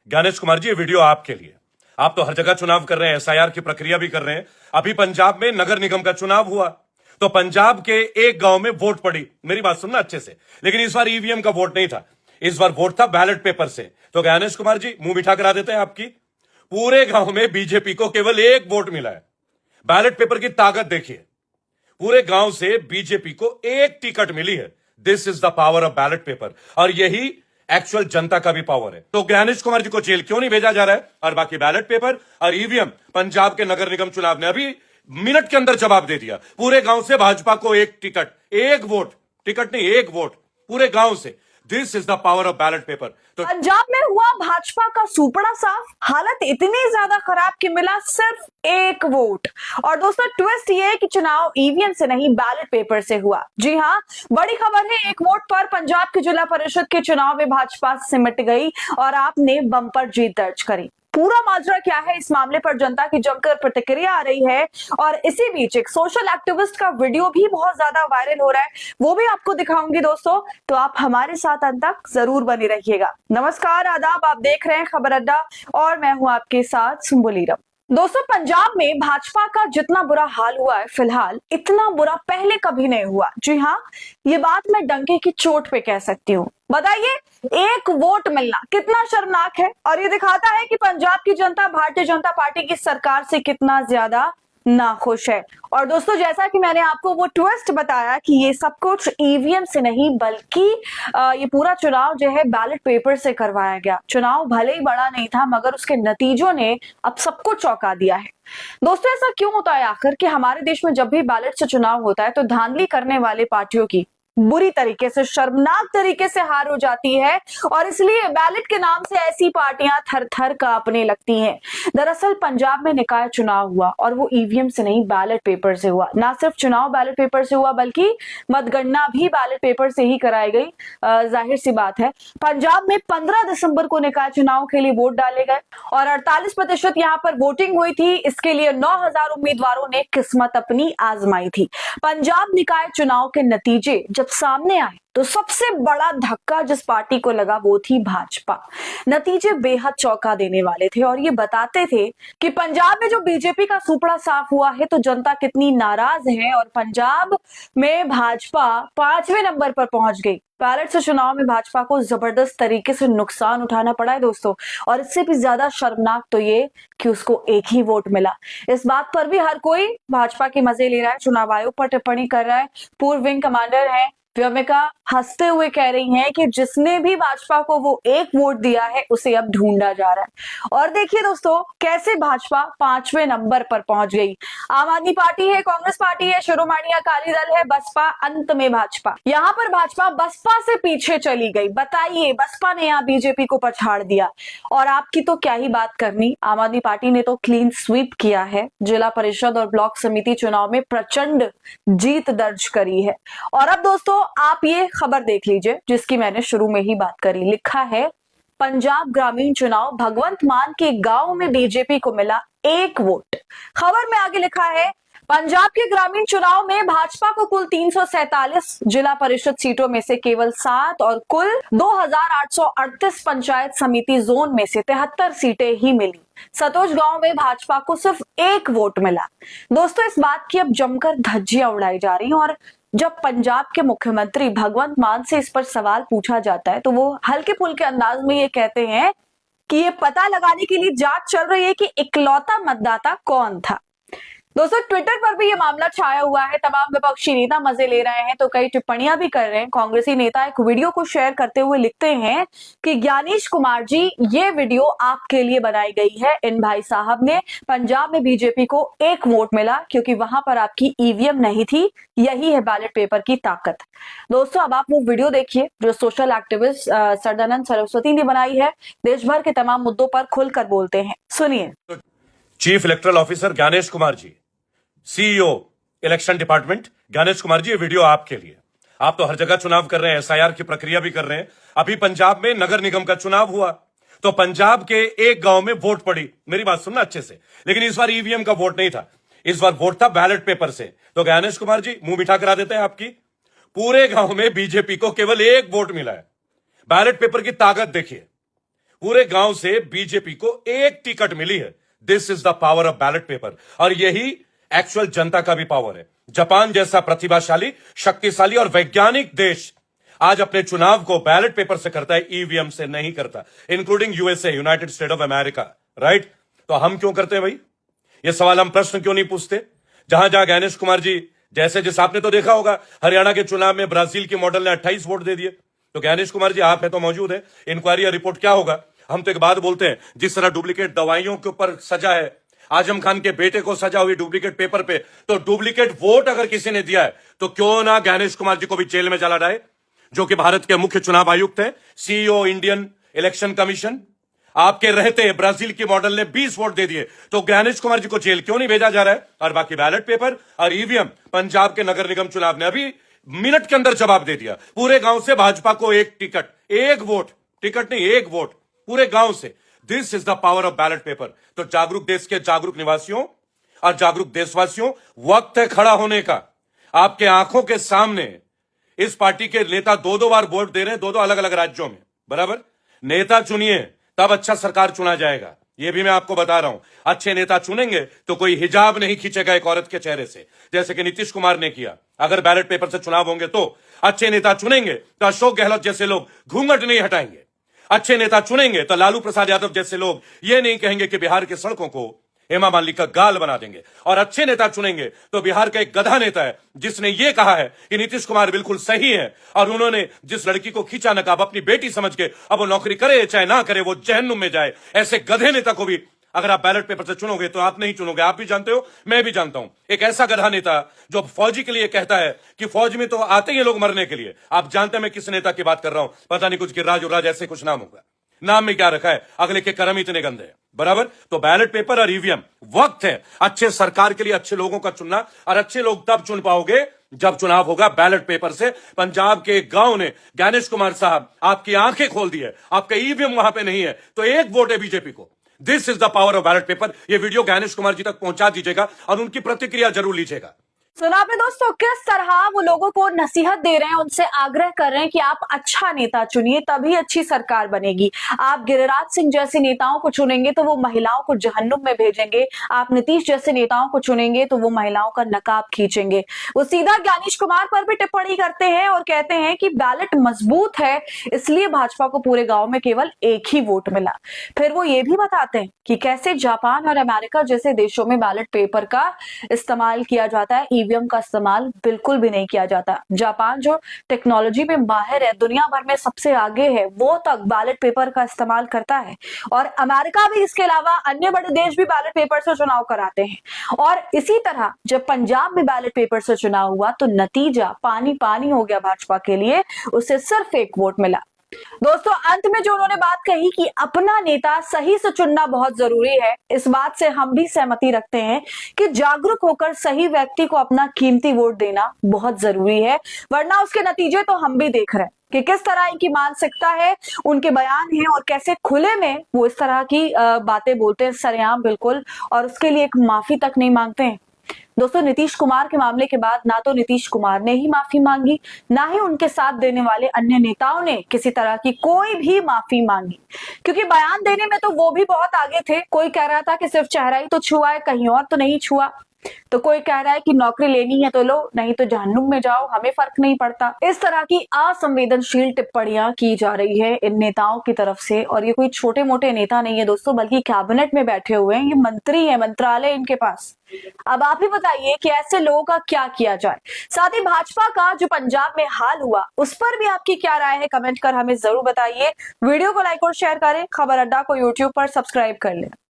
ज्ञानेश कुमार जी, ये वीडियो आपके लिए। आप तो हर जगह चुनाव कर रहे हैं, एसआईआर की प्रक्रिया भी कर रहे हैं। अभी पंजाब में नगर निगम का चुनाव हुआ तो पंजाब के एक गांव में वोट पड़ी। मेरी बात सुनना अच्छे से। लेकिन इस बार ईवीएम का वोट नहीं था, इस बार वोट था बैलेट पेपर से। तो ज्ञानेश कुमार जी, मुंह मीठा करा देते हैं आपकी। पूरे गांव में बीजेपी को केवल एक वोट मिला है। बैलेट पेपर की ताकत देखिए, पूरे गांव से बीजेपी को एक टिकट मिली है। This is the power of ballot paper, और यही एक्चुअल जनता का भी पावर है। तो ज्ञानेश कुमार जी को जेल क्यों नहीं भेजा जा रहा है? और बाकी बैलेट पेपर और ईवीएम, पंजाब के नगर निगम चुनाव ने अभी मिनट के अंदर जवाब दे दिया। पूरे गांव से भाजपा को एक टिकट, एक वोट, टिकट नहीं एक वोट, पूरे गांव से। This is the power of ballot paper. तो पंजाब में हुआ भाजपा का सुपड़ा साफ, हालत इतनी ज्यादा खराब कि मिला सिर्फ एक वोट। और दोस्तों, ट्विस्ट ये है कि चुनाव ईवीएम से नहीं बैलेट पेपर से हुआ। जी हां, बड़ी खबर है, एक वोट पर पंजाब की जिला परिषद के चुनाव में भाजपा सिमट गई और आपने बम्पर जीत दर्ज करी। पूरा माजरा क्या है, इस मामले पर जनता की जमकर प्रतिक्रिया आ रही है। और इसी बीच एक सोशल एक्टिविस्ट का वीडियो भी बहुत ज्यादा वायरल हो रहा है, वो भी आपको दिखाऊंगी दोस्तों। तो आप हमारे साथ अंत तक जरूर बने रहिएगा। नमस्कार, आदाब, आप देख रहे हैं खबर अड्डा और मैं हूं आपके साथ सुम्बुलीरम। दोस्तों, पंजाब में भाजपा का जितना बुरा हाल हुआ है फिलहाल, इतना बुरा पहले कभी नहीं हुआ। जी हाँ, ये बात मैं डंके की चोट पे कह सकती हूँ। बताइए, एक वोट मिलना कितना शर्मनाक है, और ये दिखाता है कि पंजाब की जनता भारतीय जनता पार्टी की सरकार से कितना ज्यादा नाखुश है। और दोस्तों, जैसा कि मैंने आपको वो ट्विस्ट बताया कि ये सब कुछ ईवीएम से नहीं बल्कि ये पूरा चुनाव जो है बैलेट पेपर से करवाया गया। चुनाव भले ही बड़ा नहीं था, मगर उसके नतीजों ने अब सबको चौंका दिया है। दोस्तों, ऐसा क्यों होता है आखिर कि हमारे देश में जब भी बैलेट से चुनाव होता है तो धांधली करने वाले पार्टियों की बुरी तरीके से, शर्मनाक तरीके से हार हो जाती है, और इसलिए बैलेट के नाम से ऐसी पार्टियां थर थर कांपने लगती हैं। दरअसल पंजाब में निकाय चुनाव हुआ और वो ईवीएम से नहीं बैलेट पेपर से हुआ। ना सिर्फ चुनाव बैलेट पेपर से हुआ बल्कि मतगणना भी बैलेट पेपर से ही कराई गई। जाहिर सी बात है, पंजाब में 15 दिसंबर को निकाय चुनाव के लिए वोट डाले गए और 48% यहाँ पर वोटिंग हुई थी। इसके लिए 9000 उम्मीदवारों ने किस्मत अपनी आजमाई थी। पंजाब निकाय चुनाव के नतीजे जब सामने आए तो सबसे बड़ा धक्का जिस पार्टी को लगा वो थी भाजपा। नतीजे बेहद चौंका देने वाले थे और ये बताते थे कि पंजाब में जो बीजेपी का सुपड़ा साफ हुआ है तो जनता कितनी नाराज है, और पंजाब में भाजपा 5वें नंबर पर पहुंच गई। बैलेट से चुनाव में भाजपा को जबरदस्त तरीके से नुकसान उठाना पड़ा है दोस्तों, और इससे भी ज्यादा शर्मनाक तो ये कि उसको एक ही वोट मिला। इस बात पर भी हर कोई भाजपा के मजे ले रहा है, चुनाव आयोग पर टिप्पणी कर रहा है। पूर्व विंग कमांडर है व्योमिका हंसते हुए कह रही हैं कि जिसने भी भाजपा को वो एक वोट दिया है उसे अब ढूंढा जा रहा है। और देखिए दोस्तों, कैसे भाजपा 5वें नंबर पर पहुंच गई। आम आदमी पार्टी है, कांग्रेस पार्टी है, शिरोमणि अकाली दल है, बसपा, अंत में भाजपा। यहाँ पर भाजपा बसपा से पीछे चली गई। बताइए, बसपा ने यहाँ बीजेपी को पछाड़ दिया। और आपकी तो क्या ही बात करनी, आम आदमी पार्टी ने तो क्लीन स्वीप किया है। जिला परिषद और ब्लॉक समिति चुनाव में प्रचंड जीत दर्ज करी है। और अब दोस्तों, आप ये खबर देख लीजिए जिसकी मैंने शुरू में ही बात करी। लिखा है, पंजाब ग्रामीण चुनाव, भगवंत मान के गांव में बीजेपी को मिला एक वोट। खबर में आगे लिखा है, पंजाब के ग्रामीण चुनाव में भाजपा को कुल 347 जिला परिषद सीटों में से केवल 7 और कुल 2838 पंचायत समिति जोन में से 73 सीटें ही मिली। सतोज गांव में भाजपा को सिर्फ एक वोट मिला। दोस्तों, इस बात की अब जमकर धज्जियां उड़ाई जा रही हैं, और जब पंजाब के मुख्यमंत्री भगवंत मान से इस पर सवाल पूछा जाता है तो वो हल्के फुल्के अंदाज में ये कहते हैं कि ये पता लगाने के लिए जांच चल रही है कि इकलौता मतदाता कौन था। दोस्तों, ट्विटर पर भी ये मामला छाया हुआ है। तमाम विपक्षी नेता मजे ले रहे हैं तो कई टिप्पणियां भी कर रहे हैं। कांग्रेसी नेता एक वीडियो को शेयर करते हुए लिखते हैं कि ज्ञानेश कुमार जी, ये वीडियो आपके लिए बनाई गई है। इन भाई साहब ने पंजाब में बीजेपी को एक वोट मिला क्योंकि वहां पर आपकी ईवीएम नहीं थी। यही है बैलेट पेपर की ताकत। दोस्तों, अब आप वो वीडियो देखिए जो सोशल एक्टिविस्ट सदानंद सरस्वती ने बनाई है। देश भर के तमाम मुद्दों पर खुलकर बोलते हैं, सुनिए। Chief electoral officer Gyanesh Kumar ji, CEO election department Gyanesh Kumar ji, ये वीडियो आपके लिए। आप तो हर जगह चुनाव कर रहे हैं, एसआईआर की प्रक्रिया भी कर रहे हैं। अभी पंजाब में नगर निगम का चुनाव हुआ तो पंजाब के एक गांव में वोट पड़ी। मेरी बात सुनना अच्छे से। लेकिन इस बार ईवीएम का वोट नहीं था, इस बार वोट था बैलेट पेपर से। तो ज्ञानेश कुमार जी, मुंह मीठा करा देते हैं आपकी। पूरे गांव में बीजेपी को केवल एक वोट मिला है। बैलेट पेपर की ताकत देखिए, पूरे गांव से बीजेपी को एक टिकट मिली है। This is the power of ballot paper, और यही एक्चुअल जनता का भी पावर है। जापान जैसा प्रतिभाशाली, शक्तिशाली और वैज्ञानिक देश आज अपने चुनाव को बैलेट पेपर से करता है, ईवीएम से नहीं करता, including USA, United state of America, right? तो हम क्यों करते हैं भाई? ये सवाल हम प्रश्न क्यों नहीं पूछते? जहां जहां ज्ञानेश कुमार जी जैसे, जिस आपने तो देखा होगा हरियाणा के चुनाव में ब्राजील के मॉडल ने 28 वोट दे दिए। तो ज्ञानेश कुमार जी आप है तो मौजूद है, इंक्वायरी या रिपोर्ट क्या होगा? हम तो एक बात बोलते हैं, जिस तरह डुप्लीकेट दवाइयों के ऊपर सजा है, आजम खान के बेटे को सजा हुई डुप्लीकेट पेपर पे, तो डुप्लीकेट वोट अगर किसी ने दिया है तो क्यों ना ज्ञानेश कुमार जी को भी जेल में जला डाले, जो कि भारत के मुख्य चुनाव आयुक्त है, सीईओ इंडियन इलेक्शन कमीशन। आपके रहते ब्राजील के मॉडल ने 20 वोट दे दिए, तो ज्ञानेश कुमार जी को जेल क्यों नहीं भेजा जा रहा है? और बाकी बैलेट पेपर और ईवीएम, पंजाब के नगर निगम चुनाव ने अभी मिनट के अंदर जवाब दे दिया। पूरे गांव से भाजपा को एक टिकट, एक वोट, टिकट नहीं एक वोट, पूरे गांव से। This is the power of ballot paper. तो जागरूक देश के जागरूक निवासियों और जागरूक देशवासियों, वक्त है खड़ा होने का। आपके आंखों के सामने इस पार्टी के नेता दो बार वोट दे रहे हैं, दो अलग अलग राज्यों में, बराबर? नेता चुनिए, तब अच्छा सरकार चुना जाएगा। ये भी मैं आपको बता रहा हूं। अच्छे नेता चुनेंगे तो कोई हिजाब नहीं खींचेगा एक औरत के चेहरे से, जैसे कि नीतीश कुमार ने किया। अगर बैलेट पेपर से चुनाव होंगे तो अच्छे नेता चुनेंगे तो अशोक गहलोत जैसे लोग घूंघट नहीं हटाएंगे। अच्छे नेता चुनेंगे तो लालू प्रसाद यादव जैसे लोग ये नहीं कहेंगे कि बिहार की सड़कों को हेमा मालिनी का गाल बना देंगे। और अच्छे नेता चुनेंगे तो बिहार का एक गधा नेता है जिसने ये कहा है कि नीतीश कुमार बिल्कुल सही है, और उन्होंने जिस लड़की को खींचा नकाब अपनी बेटी समझ के, अब वो नौकरी करे चाहे ना करे, वो जहन्नुम में जाए। ऐसे गधे नेता को भी अगर आप बैलेट पेपर से चुनोगे तो आप नहीं चुनोगे। आप भी जानते हो, मैं भी जानता हूं, एक ऐसा गधा नेता जो फौजी के लिए कहता है कि फौज में तो आते ही लोग मरने के लिए। आप जानते हैं मैं किस नेता की बात कर रहा हूं? पता नहीं, कुछ गिरिराज उराज ऐसे कुछ नाम होगा, नाम में क्या रखा है, अगले के कर्म इतने गंदे हैं, बराबर? तो बैलेट पेपर और ईवीएम, वक्त है अच्छे सरकार के लिए अच्छे लोगों का चुनना, और अच्छे लोग तब चुन पाओगे जब चुनाव होगा बैलेट पेपर से। पंजाब के एक गांव ने, ज्ञानेश कुमार साहब, आपकी आंखें खोल दी है। आपका ईवीएम वहां पे नहीं है तो एक वोट है बीजेपी को। This is the power of ballot paper. ये वीडियो ज्ञानेश कुमार जी तक पहुंचा दीजिएगा और उनकी प्रतिक्रिया जरूर लीजिएगा। सुना आपने दोस्तों किस तरह वो लोगों को नसीहत दे रहे हैं, उनसे आग्रह कर रहे हैं कि आप अच्छा नेता चुनिए तभी अच्छी सरकार बनेगी। आप गिरिराज सिंह जैसे नेताओं को चुनेंगे तो वो महिलाओं को जहन्नुम में भेजेंगे। आप नीतीश जैसे नेताओं को चुनेंगे तो वो महिलाओं का नकाब खींचेंगे। वो सीधा ज्ञानेश कुमार पर भी टिप्पणी करते हैं और कहते हैं कि बैलेट मजबूत है, इसलिए भाजपा को पूरे गांव में केवल एक ही वोट मिला। फिर वो ये भी बताते हैं कि कैसे जापान और अमेरिका जैसे देशों में बैलेट पेपर का इस्तेमाल किया जाता है, ईवीएम का इस्तेमाल बिल्कुल भी नहीं किया जाता। जापान जो टेक्नोलॉजी में माहिर है, दुनिया भर में सबसे आगे है, वो तक बैलेट पेपर का इस्तेमाल करता है। और अमेरिका भी, इसके अलावा अन्य बड़े देश भी बैलेट पेपर से चुनाव कराते हैं। और इसी तरह जब पंजाब में बैलेट पेपर से चुनाव हुआ तो नतीजा पानी पानी हो गया भाजपा के लिए, उसे सिर्फ एक वोट मिला। दोस्तों अंत में जो उन्होंने बात कही कि अपना नेता सही से चुनना बहुत जरूरी है, इस बात से हम भी सहमति रखते हैं कि जागरूक होकर सही व्यक्ति को अपना कीमती वोट देना बहुत जरूरी है, वरना उसके नतीजे तो हम भी देख रहे हैं कि किस तरह इनकी मानसिकता है, उनके बयान है और कैसे खुले में वो इस तरह की बातें बोलते हैं सरेआम बिल्कुल, और उसके लिए एक माफी तक नहीं मांगते हैं। दोस्तों नीतीश कुमार के मामले के बाद ना तो नीतीश कुमार ने ही माफी मांगी, ना ही उनके साथ देने वाले अन्य नेताओं ने किसी तरह की कोई भी माफी मांगी, क्योंकि बयान देने में तो वो भी बहुत आगे थे। कोई कह रहा था कि सिर्फ चेहरा ही तो छुआ है, कहीं और तो नहीं छुआ। तो कोई कह रहा है कि नौकरी लेनी है तो लो, नहीं तो जहन्नुम में जाओ, हमें फर्क नहीं पड़ता। इस तरह की असंवेदनशील टिप्पणियां की जा रही है इन नेताओं की तरफ से, और ये कोई छोटे मोटे नेता नहीं है दोस्तों, बल्कि कैबिनेट में बैठे हुए हैं, ये मंत्री है, मंत्रालय इनके पास। अब आप ही बताइए कि ऐसे लोगों का क्या किया जाए। साथ ही भाजपा का जो पंजाब में हाल हुआ उस पर भी आपकी क्या राय है, कमेंट कर हमें जरूर बताइए। वीडियो को लाइक और शेयर करें, खबर अड्डा को यूट्यूब पर सब्सक्राइब कर लें।